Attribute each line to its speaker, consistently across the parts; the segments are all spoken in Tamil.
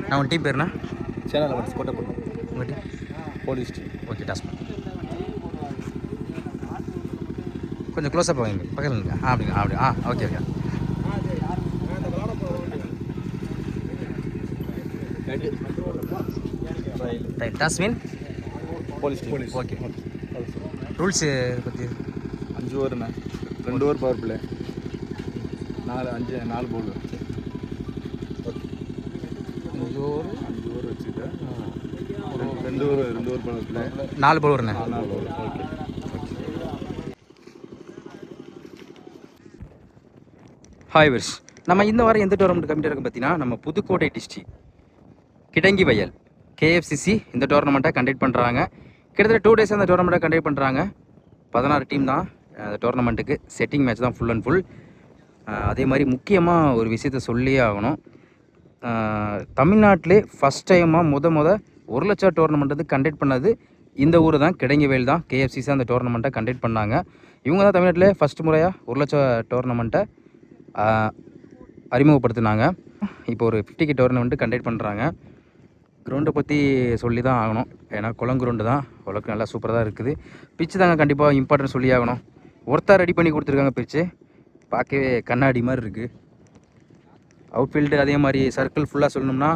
Speaker 1: நான் உன் டீம் பேருண்ணா
Speaker 2: சேனல் வந்து கோட்டப்பட்டு
Speaker 1: உங்கள் team
Speaker 2: police team.
Speaker 1: Okay toss பண்ணு. கொஞ்சம் க்ளோஸ்அப் வாங்க பக்கத்தில் இருங்க. அப்படிங்க அப்படி ஓகே ஓகே. ரைட் டாஸ் மீன்
Speaker 2: போலீஸ் டீம்.
Speaker 1: ஓகே. ரூல்ஸு பற்றி
Speaker 2: 5 ஓவருண்ணே, 2 over power play, 4 bowl. 5 over வச்சுக்கிட்டேன். 2 ஓவர் பவர் பிளே,
Speaker 1: 4 பவுலர்ண்ணே.
Speaker 2: 4 ஓவர். ஓகே.
Speaker 1: ஹாய் விர்ஸ், நம்ம இந்த வாரம் எந்த டோர்னமெண்ட் கம்மிட்டாக இருக்கும் பார்த்தீங்கன்னா நம்ம புதுக்கோட்டை டிஸ்ட்ரிக் கிடங்கி வயல் கேஎஃப்சிசி இந்த டோர்னமெண்ட்டை கண்டக்ட் பண்ணுறாங்க. கிட்டத்தட்ட 2 டேஸ் அந்த டோர்னமெண்ட்டை கண்டக்ட் பண்ணுறாங்க. 16 டீம் தான் அந்த டோர்னமெண்ட்டுக்கு. செட்டிங் மேட்ச் தான் ஃபுல் அண்ட் ஃபுல். அதே மாதிரி முக்கியமாக ஒரு விஷயத்த சொல்லியே ஆகணும். தமிழ்நாட்டிலே ஃபஸ்ட் டைமாக முத 1 லட்சம் டோர்னமெண்ட் வந்து கண்டக்ட் பண்ணது இந்த ஊர் தான், கிடங்கி வயல் தான். கேஎஃப்சிசி அந்த டோர்னமெண்ட்டை கண்டக்ட் பண்ணாங்க. இவங்க தான் தமிழ்நாட்டிலே ஃபஸ்ட் முறையாக 1 லட்சம் டோர்னமெண்ட்டை அறிமுகப்படுத்தினாங்க. இப்போ ஒரு 50K டோர்னமெண்ட்டு கண்டக்ட் பண்ணுறாங்க. கிரவுண்டை பற்றி சொல்லி தான் ஆகணும், ஏன்னா குளம் கிரவுண்டு தான், உலகம் நல்லா சூப்பராக தான் இருக்குது. பிச்சு தாங்க கண்டிப்பாக இம்பார்ட்டன்ட் சொல்லி ஆகணும். ஒருத்தர் ரெடி பண்ணி கொடுத்துருக்காங்க பிச்சு, பார்க்கவே கண்ணாடி மாதிரி இருக்குது. அவுட்ஃபீல்டு அதே மாதிரி சர்க்கிள் ஃபுல்லாக சொல்லணும்னா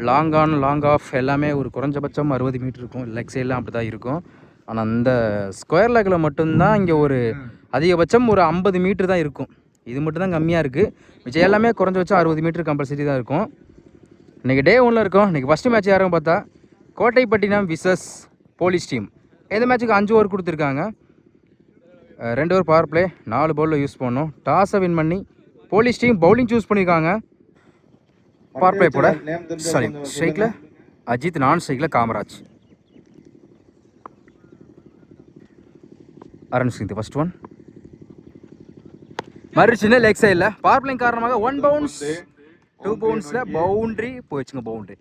Speaker 1: லாங் ஆன் லாங் ஆஃப் எல்லாமே ஒரு குறைஞ்சபட்சம் 60 மீட்டர் இருக்கும். லெக் சைடெலாம் அப்படி தான் இருக்கும். ஆனால் அந்த ஸ்கொயர் லெக்கில் மட்டும்தான் இங்கே ஒரு அதிகபட்சம் ஒரு 50 மீட்ரு தான் இருக்கும். இது மட்டும் தான் கம்மியாக இருக்குது. மிச்சம் எல்லாமே குறைஞ்சபட்சம் 60 மீட்டர் கம்பல்சரி தான் இருக்கும். இன்றைக்கி டே 1 இருக்கும். இன்றைக்கி ஃபஸ்ட்டு மேட்ச் யாரும் பார்த்தா கோட்டைப்பட்டினம் விசஸ் போலீஸ் டீம். இந்த மேட்ச்சுக்கு 5 ஓவர் கொடுத்துருக்காங்க. 2 ஓவர் பவர் பிளே, 4 பவுலில் யூஸ் பண்ணணும். டாஸை வின் பண்ணி போலீஸ் டீம் பவுலிங் சூஸ் பண்ணியிருக்காங்க. பவர் பிளே போட சலீம், ஸ்ட்ரைக்கில் அஜித், நான் ஸ்ட்ரைக்கில் காமராஜ். அருண் சிங் ஃபர்ஸ்ட் ஒன் மறுச்சின்ன லெக் சைடில். பவர் பிளேயிங் காரணமாக 1 பவுன்ஸ் 2 பவுன்ஸில் பவுண்ட்ரி போயிடுச்சுங்க. பவுண்ட்ரி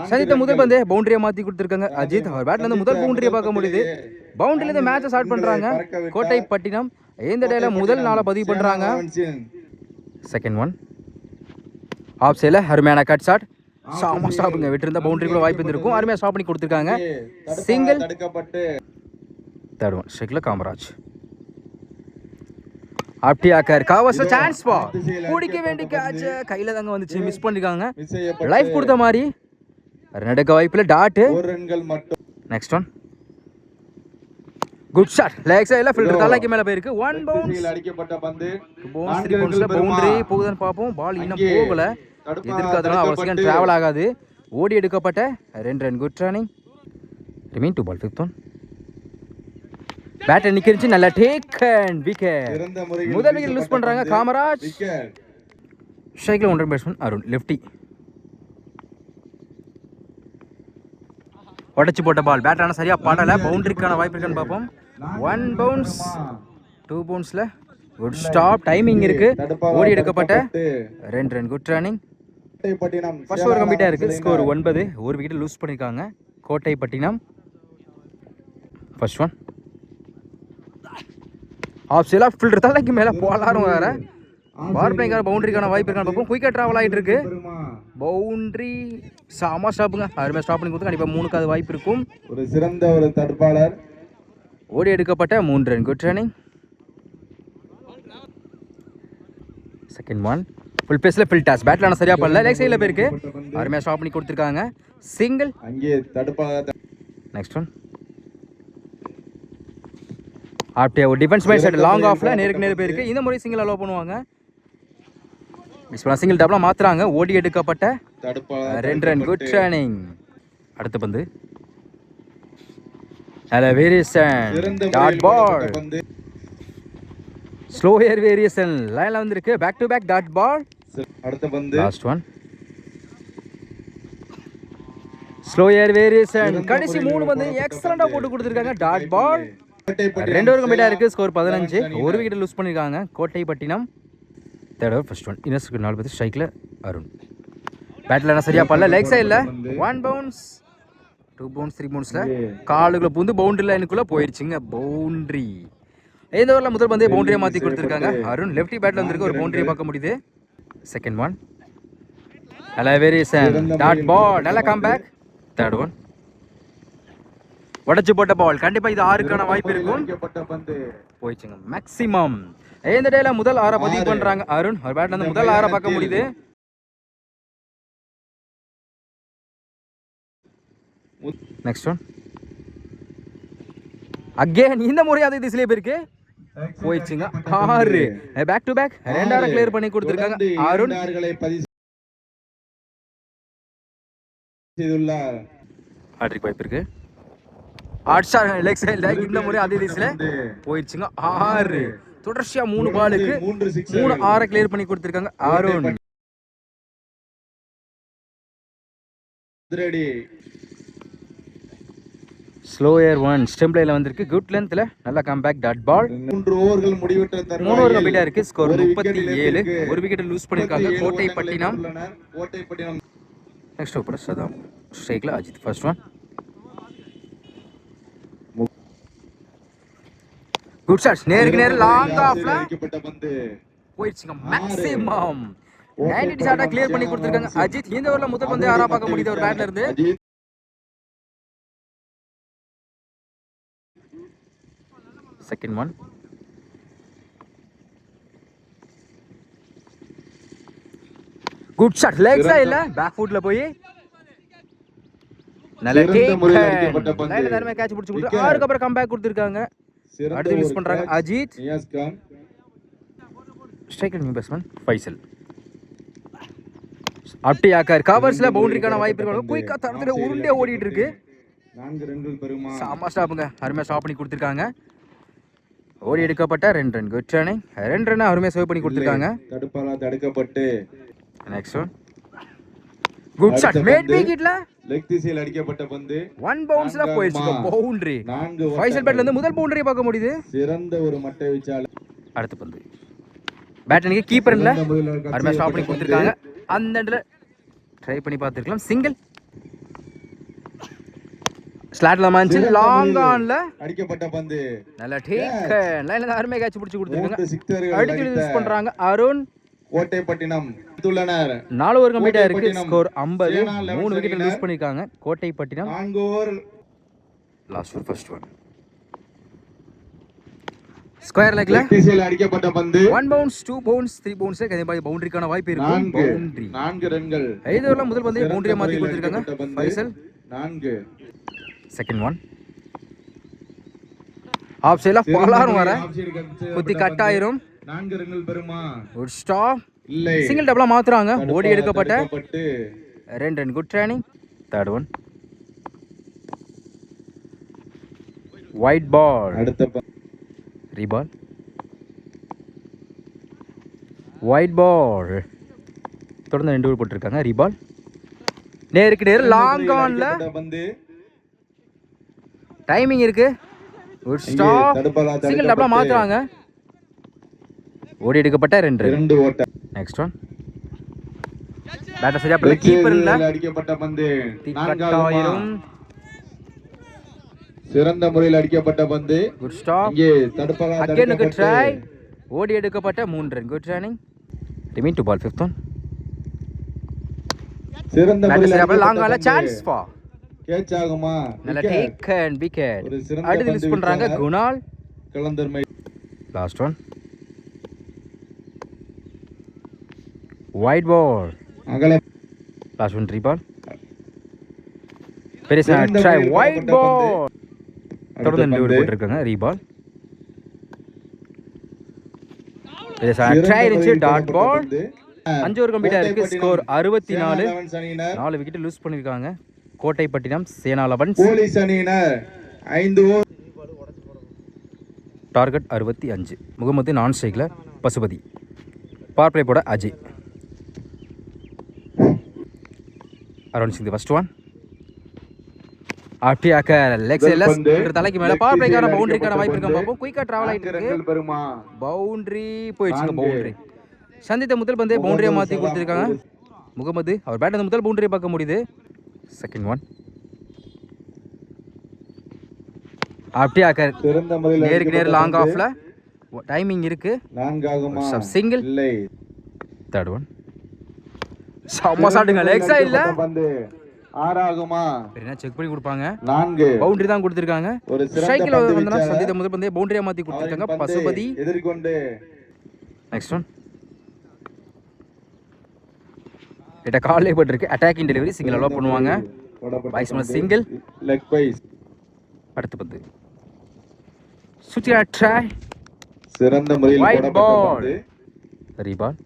Speaker 1: சஜித்தை முதல் பந்தே பவுண்டரியை மாற்றி கொடுத்துருக்காங்க. அஜித் அவர் பேட்லேருந்து முதல் பவுண்டரியை பார்க்க முடியுது. பவுண்டரியிலேருந்து மேட்சை ஸ்டார்ட் பண்ணுறாங்க கோட்டைப்பட்டினம். இந்த டேல முதல் நாளை பதிவு பண்ணுறாங்க. செகண்ட் ஒன் ஆஃப் சைடில் அருமையான கட் ஷாட். சாமா ஸ்டாப்புங்க, விட்டுருந்த பவுண்டரி கூட வாய்ப்பு இருந்திருக்கும். அருமையாக ஸ்டாப் பண்ணி கொடுத்துருக்காங்க. சிங்கிள். தேர்ட் ஒன் ஸ்ட்ரைக்கில் காமராஜ். அப்படியாக்கார் காவஸ்ல சான்ஸ் பா, பிடிக்க வேண்டிய கேட்ச் கையில் தாங்க வந்துச்சு, மிஸ் பண்ணிருக்காங்க. லைஃப் கொடுத்த மாதிரி நடக்க வாய்ப்பில் டாட்டு. Next one good shot, leg சைடில் ஃபில்டர் தலைக்கு மேலே போயிருக்கு. 1 பவுன்ஸ் அடிக்கப்பட்ட பந்து. 2 பவுன்ஸ் 3 பவுன்ஸ்ல பவுண்டரி போகுதுன்னு பார்ப்போம். பால் இன்னும் போகல, எதிர்க்காதனால அவ்வளோ செகண்ட் டிராவல் ஆகாது. ஓடி எடுக்கப்பட்ட 2 run. Good running. Remain 2 ball. 5th one batter நிக்கிருச்சு, நல்ல டேக் அண்ட் விக்கெட். முதல் விக்கெட் லூஸ் பண்றாங்க காமராஜ். ஸ்ட்ரைக்ல 1 ரன் பேட்ஸ்மேன் அருண், லெஃப்டி. உடைச்சு போட்ட பால் பேட்டரான சரியா படல. பவுண்டரிக்கான வாய்ப்பு இருக்கான்னு பார்ப்போம். 1 பவுன்ஸ் 2 பவுன்ஸ்ல குட் ஸ்டாப், டைமிங் இருக்கு. ஓடி எடுக்கப்பட்ட 2 run. Good running. First over கம்ப்ளீட்டா இருக்கு. ஸ்கோர் 9. ஒரு விக்கெட் லூஸ் பண்ணிருக்காங்க கோட்டைப்பட்டினம். ஃபர்ஸ்ட் ஒன் ஆஃப் சைடில் ஃபில்டர் தலைக்கு மேலே போலாரும் வேற. பவர் பிளேயிங்கான பவுண்டரிக்கான வாய்ப்பு இருக்கான்னு பார்ப்போம். குயிக்காக ட்ராவல் ஆகிட்டு இருக்கு. பவுண்டரி சாமா ஸ்டாப்புங்க, அருமையாக ஸ்டாப் பண்ணி கொடுத்து கண்டிப்பாக 3க்கு அது வாய்ப்பு இருக்கும்.
Speaker 2: ஒரு சிறந்த ஒரு தடுப்பாளர்.
Speaker 1: ஓடி எடுக்கப்பட்ட 3 run. Good running. Second one full பேஸில் ஃபில் டாஸ். பேட்லான சரியா பண்ணல, லெக் சைடில் போயிருக்கு. அருமையாக ஸ்டாப் பண்ணி கொடுத்துருக்காங்க. சிங்கிள்.
Speaker 2: அங்கே தடுப்பாளர்.
Speaker 1: நெக்ஸ்ட் ஒன் அப்படியே ஒரு டிஃபென்ஸ் மைண்ட் செட் லாங் ஆஃப்ல நேருக்கு நேர் போயிருக்கு. இந்த முறை சிங்கிள் அலோவ் பண்ணுவாங்க. சிங்கிள் டபுளாக மாற்றுறாங்க. ஓடி எடுக்கப்பட்ட 2 ரன். Good running. அடுத்த பந்து நல்ல variation, dot ball. Slow air variation லைனில் வந்திருக்கு. Back to back dot ball.
Speaker 2: அடுத்த பந்து
Speaker 1: last one slow air variation. கடைசி 3 பந்து எக்ஸலண்டா போட்டு கொடுத்துருக்காங்க. Dot ball. 2 ஓவர் கம்ப்ளீட்டா இருக்கு. ஸ்கோர் 15. ஒரு விக்கெட் லூஸ் பண்ணிருக்காங்க Kottaipattinam. Third over first one இன்னர்ஸ்க்கு 4 பந்து. ஸ்ட்ரைக்ல அருண். பேட்ல சரியா பண்ணல, லெக் சைடில் 1 பவுன்ஸ் 2 பவுன்ஸ் 3 பவுன்ஸ்ல காலுக்குள்ள புந்து பவுண்டரி லைனுக்குள்ள போயிருச்சுங்க. பவுண்டரி. இந்த ஓவரில் முதல் பந்தே பவுண்டரியை மாற்றி கொடுத்துருக்காங்க அருண். லெஃப்டி பேட்ல வந்துருக்கு, ஒரு பவுண்டரியை பார்க்க முடியுது. செகண்ட் ஒன் அலவேரிசன் டாட் பால் நல்ல கம்பேக். தேர்ட் ஒன் உடைச்சு போட்ட பால். கண்டிப்பா இது 6க்கான வாய்ப்பு இருக்கும்.
Speaker 2: அடிக்கப்பட்ட பந்து
Speaker 1: போயிடுச்சுங்க மேக்ஸிமம். இந்த டேல முதல் 6 பதிவு பண்றாங்க அருண். அவர் பேட்ல இருந்து முதல் 6 பார்க்க முடியுது. நெக்ஸ்ட் ஒன் அகைன் இந்த முறை அதே திசையிலே போயிருக்கு. போயிடுச்சுங்க 6. பேக் டு பேக் 2 கிளியர் பண்ணி கொடுத்திருக்காங்க அருண். ஹாட்ரிக் வாய்ப்பு இருக்கு. அட்ஷா லெக் சைடுல இந்த முறை அதே திசையில போயிடுச்சுங்க 6. தொடர்ச்சியா 3 பாலுக்கு 3 6 கிளியர் பண்ணி கொடுத்திருக்காங்க அருண். ஸ்லோயர் ஒன் ஸ்டெம்ப்லைல வந்திருக்கு. குட் லென்த்ல நல்ல கம்பேக் டாட் பால்.
Speaker 2: 3 ஓவர்கள் முடிவற்ற
Speaker 1: 3 ஓவர் கம்ப்ளீட்டா இருக்கு. ஸ்கோர் 37. ஒரு விக்கெட் லூஸ் பண்ணிருக்காங்க கோட்டைப்பட்டினம். நெக்ஸ்ட் ஓவர் சதாம் ஸ்ட்ரைக்ல Ajith. First one good shot. நேருக்கு நேர் லாங் ஆஃப்ல போயிடுச்சுங்க மேக்ஸிமம். 90 ஷாட்டா கிளியர் பண்ணி கொடுத்திருக்காங்க அஜித். இந்த ஓவர்ல முதல் பந்து யாரா பார்க்க முடியுது ஒரு பேட்ல இருந்து. Second one good shot. Leg சைடுல பேக் ஃபுட்ல போய் நல்ல டேக். லைன்ல நேரமே கேட்ச் பிடிச்சு கொடுத்து 6க்கு அப்புறம் கம்பேக் கொடுத்திருக்காங்க. அடுத்து யூஸ் பண்றாங்க Ajith. Striker new batsman Faisal. அப்டியாக்கர் கவர்ஸ்ல பவுண்டரிக்கான வாய்ப்பு இருக்கு. குயிக்கா தரத்துல உருண்டே ஓடிட்டு இருக்கு.
Speaker 2: 4 ரன்கள் பெறுமா.
Speaker 1: சாமா ஸ்டாப்புங்க. அருமையா ஸ்டாப் பண்ணி கொடுத்திருக்காங்க. ஓடி எடுக்கப்பட்ட 2 ரன். Good running. 2 ரன் அருமையா சேவ் பண்ணி கொடுத்திருக்காங்க.
Speaker 2: தடுப்பால தடுக்கப்பட்டு
Speaker 1: next one good shot. Mid விக்கெட்ல
Speaker 2: லெக் திசையில் அடிக்கப்பட்ட பந்து
Speaker 1: 1 பவுன்ஸ்ல போயிடுச்சு பவுண்டரி. ஃபைசல் பேட்ல இருந்து முதல் பவுண்டரி பார்க்க முடியுது.
Speaker 2: சிறந்த ஒரு மட்டை வீச்சாளர்.
Speaker 1: அடுத்த பந்து பேட்டனுக்கு கீப்பர் இல்ல அருமையா ஸ்டாப் பண்ணி கொடுத்திருக்காங்க. அந்த இடத்துல ட்ரை பண்ணி பார்த்திருக்கலாம். சிங்கிள் ஸ்லாட்ல மாஞ்சி லாங் ஆன்ல
Speaker 2: அடிக்கப்பட்ட பந்து
Speaker 1: நல்ல டேக். லைன்ல அருமையா கேட்ச் பிடிச்சு கொடுத்திருக்காங்க. அடுத்து யூஸ் பண்றாங்க அருண்.
Speaker 2: கோட்டைப்பட்டினம் உள்ளனர்.
Speaker 1: 4 ஓவர் கம்ப்ளீட்டா இருக்கு. ஸ்கோர் 50. 3 விக்கெட் லூஸ் பண்ணிருக்காங்க Kottaipattinam.
Speaker 2: 4 over
Speaker 1: last over first one square லெக்ல
Speaker 2: திசையில் அடிக்கப்பட்ட பந்து
Speaker 1: 1 பவுன்ஸ் 2 பவுன்ஸ் 3 பவுன்ஸ் கண்டிப்பா பவுண்டரிக்கான வாய்ப்பு இருக்கும். பவுண்டரி
Speaker 2: 4 ரன்கள்.
Speaker 1: 5 ஓவர்ல முதல் பந்து பவுண்டரியா மாத்தி கொடுத்திருக்காங்க ஃபைசல்.
Speaker 2: 4
Speaker 1: செகண்ட் ஒன் ஆஃப் சைடுல பலாரும் வர குத்தி கட் ஆயிரும்.
Speaker 2: 4 ரன்கள் பெறுமா.
Speaker 1: Good stop.
Speaker 2: இல்லை
Speaker 1: சிங்கிள் டபுளா மாத்துறாங்க. ஓடி எடுக்கப்பட்ட 2 run. Good training. Third one wide ball.
Speaker 2: அடுத்த
Speaker 1: ரீபால் ஒயிட் பால். தொடர்ந்து 2 ஓவர் போட்டிருக்காங்க. ரீபால் நேருக்கு நேர் லாங் ஆன்ல டைமிங் இருக்கு. Good stop. சிங்கிள் டபுளா மாத்துறாங்க. ஓடி எடுக்கப்பட்ட 2
Speaker 2: ஓட்ட.
Speaker 1: நெக்ஸ்ட் ஒன் பேட்டர் சரியா பண்ணல. கீப்பர் இல்ல
Speaker 2: அடிக்கப்பட்ட பந்து
Speaker 1: கட் ஆயிரும்.
Speaker 2: சிறந்த முறையில் அடிக்கப்பட்ட பந்து.
Speaker 1: Good stop.
Speaker 2: இங்கே தடுப்பால
Speaker 1: அகைனுக்கு ட்ரை. ஓடி எடுக்கப்பட்ட 3 run. Good running. Remain two ball fifth one
Speaker 2: சிறந்த முறையில்
Speaker 1: அடிக்கப்பட்ட லாங் ஆல சான்ஸ் ஃபார்
Speaker 2: கேட்ச் ஆகுமா.
Speaker 1: நல்ல டேக் அண்ட் விக்கெட். அடுத்து யூஸ் பண்றாங்க குணால்.
Speaker 2: கலந்தர்மை.
Speaker 1: லாஸ்ட் ஒன் ஒயிட் பால்.
Speaker 2: அகல
Speaker 1: லாஸ்ட் ஒன் ரீபால். பெரிசா ட்ரை ஒயிட் பால். தொடர்ந்து 2 ஓவர் போட்டுருக்காங்க. ரீபால் பெரிசா ட்ரை இருந்துச்சு. டாட் பால். 5 ஓவர் கம்ப்ளீட்டா இருக்கு. ஸ்கோர் 64. 4 விக்கெட் லூஸ் பண்ணிருக்காங்க கோட்டைப்பட்டினம் சேனா 11.
Speaker 2: போலீஸ் அணியினர் 5 ஓவர்.
Speaker 1: டார்கெட் 65. முகமது நான் ஸ்ட்ரைக்ல பசுபதி. பவர் பிளே போட அஜய். அரௌண்ட் சிங் தி ஃபர்ஸ்ட் ஒன் அப்டியாக்கர் லெக் சைடுல தலைக்கு மேல பவர் பிளேக்கான பவுண்டரிக்கான வாய்ப்பு இருக்கு. பாப்போம் குயிக்கா டிராவல் ஆயிட்டு இருக்கு. பவுண்டரி போயிடுச்சு. பவுண்டரி சந்தித்த முதல் பந்தே பவுண்டரியா மாத்தி கொடுத்திருக்காங்க முகமது. அவர் பேட் முதல் பவுண்டரியை பார்க்க முடியுது. செகண்ட் ஒன் அப்டியாக்கர் நேருக்கு நேர் லாங் ஆஃப்ல டைமிங் இருக்கு.
Speaker 2: நான்காகுமா
Speaker 1: சிங்கிள்.
Speaker 2: இல்லை.
Speaker 1: தேர்ட் ஒன் செம்ம ஷாட்டுங்க, லெக் சைடுல.
Speaker 2: பந்து ஆறாகுமா?
Speaker 1: என்ன செக் பண்ணி கொடுப்பாங்க.
Speaker 2: 4.
Speaker 1: பவுண்டரி தான் கொடுத்துருக்காங்க.
Speaker 2: ஒரு சிறந்த
Speaker 1: ஸ்ட்ரைக்கில்
Speaker 2: பந்து
Speaker 1: வந்தா
Speaker 2: வீச்சாளர்.
Speaker 1: சந்தித்த முதல் பந்தே பவுண்டரியா மாத்தி கொடுத்துருக்காங்க
Speaker 2: அவரின் பந்தை
Speaker 1: பசுபதி.
Speaker 2: எதிர்கொண்டு
Speaker 1: நெக்ஸ்ட் ஒன் கிட்ட காலே பட்டிருக்கு. அட்டாக்கிங் டெலிவரி சிங்கிள் அலோவ் பண்ணுவாங்க. வைஸ் மேல சிங்கிள்.
Speaker 2: Leg byes.
Speaker 1: அடுத்த பந்து சுத்தியா ட்ரை.
Speaker 2: சிறந்த முறையில்
Speaker 1: White
Speaker 2: போடப்பட்ட
Speaker 1: ball.
Speaker 2: பந்து.
Speaker 1: ரீபால்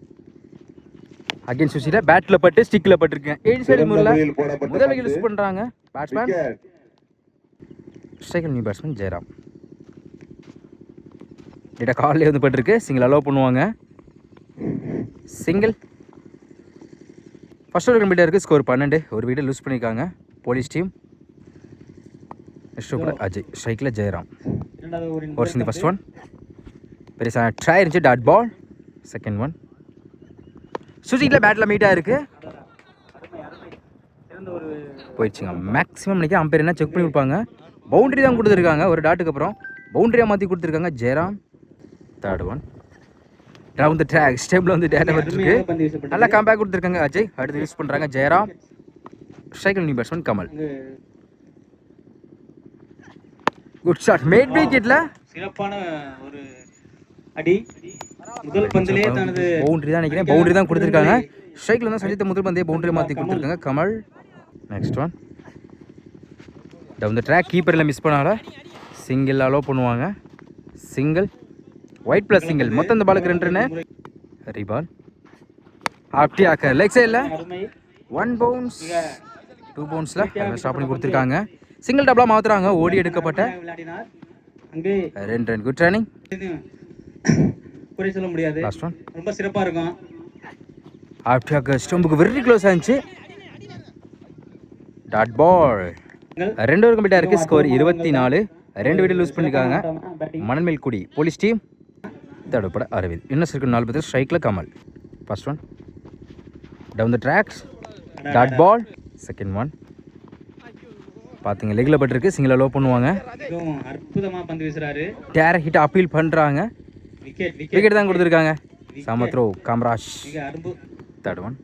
Speaker 1: அகைன் சுசில பேட்ல பட்டு ஸ்டிக்ல பட்டிருக்கேன். இன்சைடு
Speaker 2: சிறந்த
Speaker 1: முறையில்
Speaker 2: முறையில் போடப்பட்ட
Speaker 1: முதல்
Speaker 2: பந்து.
Speaker 1: யூஸ் பண்றாங்க batsman.
Speaker 2: Wicket.
Speaker 1: Striker new batsman Jayaram. கிட்ட காலே வந்து பட்டிருக்கு. சிங்கிள் அலோவ் பண்ணுவாங்க. சிங்கிள். ஃபர்ஸ்ட் ஒரு கம்ப்ளீட்டாக இருக்குது. ஸ்கோர் 12. ஒரு விக்கெட் லூஸ் பண்ணியிருக்காங்க police team. Next over Ajay. ஸ்ட்ரைக்கில் ஜெயராம். ஓவர்ஸ் இந்த ஃபர்ஸ்ட் ஒன் பெரிய ட்ரை இருந்துச்சு. Dot ball. செகண்ட் ஒன் சுஜிக்கில் பேட்டில் மீட்டாக இருக்குது. போயிடுச்சுங்க. மேக்ஸிமம் இன்றைக்கி அம்பேர் என்ன செக் பண்ணி கொடுப்பாங்க. பவுண்டரி தான் கொடுத்துருக்காங்க. ஒரு டாட்டுக்கு அப்புறம் பவுண்டரியாக மாற்றி கொடுத்துருக்காங்க Jayaram. Third one round the track ஸ்டெப்பில் வந்து டேட்டா வந்துருக்கு. நல்லா கம்பேக் கொடுத்துருக்காங்க அஜய். அடுத்து யூஸ் பண்ணுறாங்க ஜெயராம். ஸ்ட்ரைக்கில் new batsman Kamal. Good shot mid விக்கெட்ல.
Speaker 3: சிறப்பான ஒரு அடி. முதல் பந்திலே தனது
Speaker 1: பவுண்டரி தான் நினைக்கிறேன். பவுண்டரி தான் கொடுத்துருக்காங்க. ஸ்ட்ரைக்கில் தான் சந்தித்த முதல் பந்தே பவுண்டரி மாற்றி கொடுத்துருக்காங்க Kamal. Next one down the track கீப்பரில் மிஸ் பண்ணால சிங்கிள் அலோவ் பண்ணுவாங்க. Single wide plus single. மொத்தம் இந்த பாலுக்கு 2 ரன்னு. ரீபால் ஆப்டியாக்க லெக் சைடில் 1 பவுன்ஸ் 2 பவுன்ஸில் ஸ்டாப் பண்ணி கொடுத்துருக்காங்க. சிங்கிள் டபுளாக மாற்றுறாங்க. ஓடி எடுக்கப்பட்ட
Speaker 3: விளையாடினார். அங்கே
Speaker 1: 2 ரன். Good running.
Speaker 3: குறை சொல்ல முடியாது.
Speaker 1: லாஸ்ட் ஒன்
Speaker 3: ரொம்ப சிறப்பா இருக்கும்.
Speaker 1: ஆப்டியாக்க ஸ்டம்புக்கு வெரி க்ளோஸ் ஆச்சு. Dot ball. 2 ஓவர் கம்ப்ளீட்டாக இருக்குது. ஸ்கோர் 24. 2 விக்கெட் லூஸ் பண்ணியிருக்காங்க மணல்மேல்குடி போலீஸ் டீம். தடுப்பட அரவிந்த். இன்னும் இருக்கு 4 பேர். ஸ்ட்ரைக்கில் Kamal. First one down the tracks dot ball. Second one பார்த்தீங்க லெக்கில் பட்டிருக்கு. சிங்கிள் அலோவ் பண்ணுவாங்க.
Speaker 3: மிகவும் அற்புதமா பந்து வீசுறாரு.
Speaker 1: டேர ஹிட் அப்பீல் பண்ணுறாங்க.
Speaker 3: விக்கெட்
Speaker 1: விக்கெட் தான் கொடுத்துருக்காங்க. சம த்ரோ காமராஜ்.
Speaker 3: மிக அரும்பு.
Speaker 1: தேர்ட் ஒன்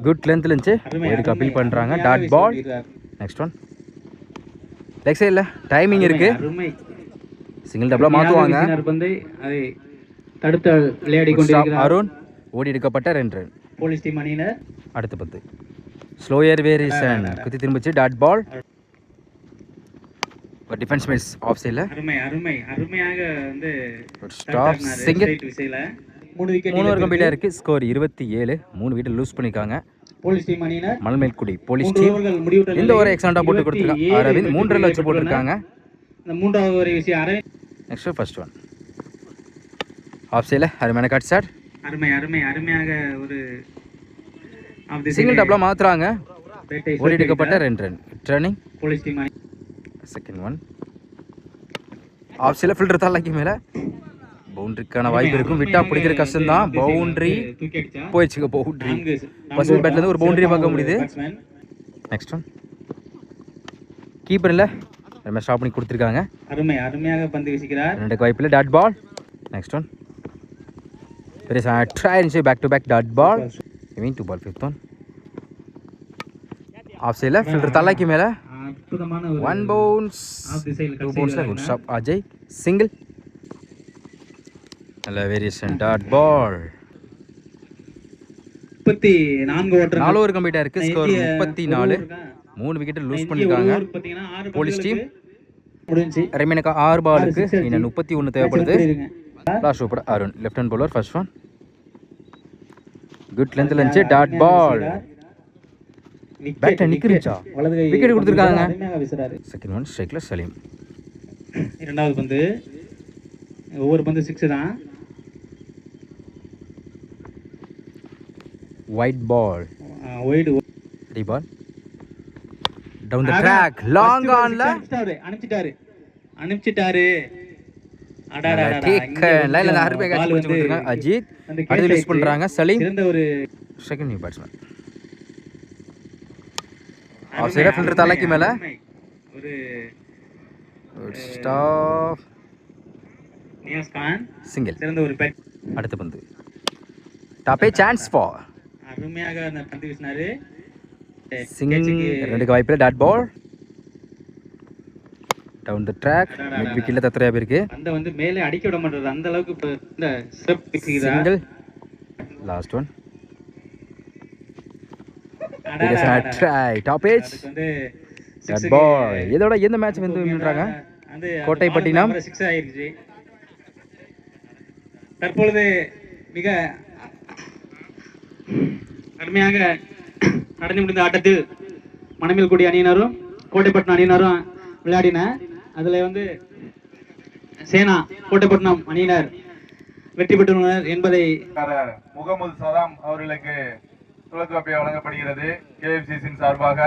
Speaker 1: குட் லென்த்தில் இருந்துச்சு. ஒயிடுக்கு அப்பீல் பண்ணுறாங்க. Dot ball. Next one leg சைடில் டைமிங் இருக்குது.
Speaker 3: அருமை.
Speaker 1: சிங்கிள் டபுளாக மாற்றுவாங்க.
Speaker 3: பந்தை அதை தடுத்து விளையாடி கொண்டிருக்கிறார்
Speaker 1: அருண். ஓடி எடுக்கப்பட்ட 2 ரன்.
Speaker 3: போலீஸ் டீம் அணியினர்.
Speaker 1: அடுத்த பத்து ஸ்லோயர் வேரியேஷன் குத்தி திரும்பிச்சு. Dot ball. ஒரு டிஃபென்ஸ் மிஸ் ஆஃப் சைடில்.
Speaker 3: அருமை அருமை அருமையாக வந்து
Speaker 1: ஸ்டாப் சிங்கிள்.
Speaker 3: விசையில 3 விக்கெட்
Speaker 1: 3 ஓவர் கம்ப்ளீட்டாக இருக்குது. ஸ்கோர் 27. 3 விக்கெட் லூஸ் பண்ணியிருக்காங்க
Speaker 3: போலீஸ் டீம் அணியினர்.
Speaker 1: Manamelkudi police team.
Speaker 3: முடிவுற்ற
Speaker 1: இந்த ஓவர் எக்ஸாண்டா போட்டு கொடுத்துருக்காங்க. அரவிந்த் 3 ரன் வச்சு போட்டிருக்காங்க.
Speaker 3: இந்த 3வது ஓவரை வீசி Aravind.
Speaker 1: Next first one off சைடில் அருமையான கட் ஷாட்.
Speaker 3: அருமை அருமை அருமையாக ஒரு
Speaker 1: சிங்கிள் டபுளாக மாற்றுறாங்க. ஓடி எடுக்கப்பட்ட 2 ரன். டர்னிங்
Speaker 3: போலீஸ் டீம் அணி.
Speaker 1: செகண்ட் ஒன் ஆஃப் சைடில் ஃபில்டர் தலைக்கு மேலே பவுண்டரிக்கான வாய்ப்பு இருக்கும். விட்டா பிடிக்கிற கஷ்டம் தான். பவுண்டரி போயிடுச்சுங்க. பவுண்டரி பசுமை பேட்லேருந்து ஒரு பவுண்டரி பார்க்க முடியுது. நெக்ஸ்ட் ஒன் கீப்பரில் நம்ம ஸ்டாப் பண்ணி கொடுத்துருக்காங்க.
Speaker 3: அருமை அருமையாக பந்து வீசுகிறார்.
Speaker 1: 2 வாய்ப்பில் டாட் பால். நெக்ஸ்ட் ஒன் பெரிய ட்ரை இருந்துச்சு. Back to back dot ball. மீன் 2 பால். ஃபிஃப்த் ஒன் ஆஃப் சைடில் ஃபில்டர் தலைக்கு மேலே
Speaker 3: அற்புதமான
Speaker 1: 1 பவுன்ஸ் 2 பவுன்ஸில் குட் ஸ்டாப் அஜய். சிங்கிள் நல்ல variation. Dot ball.
Speaker 3: 34 over
Speaker 1: 4 over கம்ப்ளீட்டாக இருக்குது. ஸ்கோர் 34. 3 விக்கெட் லூஸ் பண்ணியிருக்காங்க போலீஸ் டீம்.
Speaker 3: முடிஞ்சு
Speaker 1: ரெமினுக்கு 6 பாலுக்கு இன்னும் 31 தேவைப்படுது. Last over Arun left hand bowler. First one good லென்த்தில் இருந்துச்சு. Dot ball. பேட்டை நிற்கிருச்சா விக்கெட் கொடுத்துருக்காங்க. செகண்ட் ஒன் ஸ்ட்ரைக்கில் சலீம்.
Speaker 3: 2வது பந்து ஒவ்வொரு பந்து 6 தான்.
Speaker 1: Wide ball.
Speaker 3: ஒயிட்
Speaker 1: ரீபால் டவுன் த ட்ராக் லாங் ஆன்ல
Speaker 3: அனுப்பிச்சிட்டாரு.
Speaker 1: அஜித் அடுத்து யூஸ் பண்றாங்க. சலீம்
Speaker 3: சிறந்த ஒரு
Speaker 1: second new batsman. Off side fielder தலைக்கு மேல
Speaker 3: ஒரு
Speaker 1: ஸ்டாப்
Speaker 3: நியாஸ் கான்
Speaker 1: சிங்கிள்.
Speaker 3: சிறந்த ஒரு பேட்.
Speaker 1: அடுத்த பந்து டாப்பே சான்ஸ் ஃபார்
Speaker 3: அருமையாக அந்த பந்து வீசினாரு.
Speaker 1: சிங் ரெண்டுக்கு வாய்ப்பில் dot ball down the track. Mid விக்கெட்டில் தத்துறையா போயிருக்கு.
Speaker 3: அந்த வந்து மேலே அடிக்க விட மாட்டேறது அந்த அளவுக்கு இப்போ இந்த சிறப்பு வீசுகிறா.
Speaker 1: Single last one try top edge
Speaker 3: வந்து
Speaker 1: டாட் பால். இதோட எந்த மேட்ச் வந்து வின்றாங்க?
Speaker 3: வந்து
Speaker 1: கோட்டைப்பட்டினம்
Speaker 3: 6 ஆயிருச்சு. தற்பொழுது மிக அருமையாக நடந்து முடிந்த ஆட்டத்தில் மணமேல்குடி அணியினரும் கோட்டைப்பட்டினம் அணியினரும் விளையாடின. அதுல வந்து சேனா கோட்டைப்பட்டினம் அணியினர் வெற்றி பெற்றுள்ளனர் என்பதை
Speaker 2: முகமது சதாம் அவர்களுக்கு துளக்கோப்பை வழங்கப்படுகிறது KFCC சார்பாக.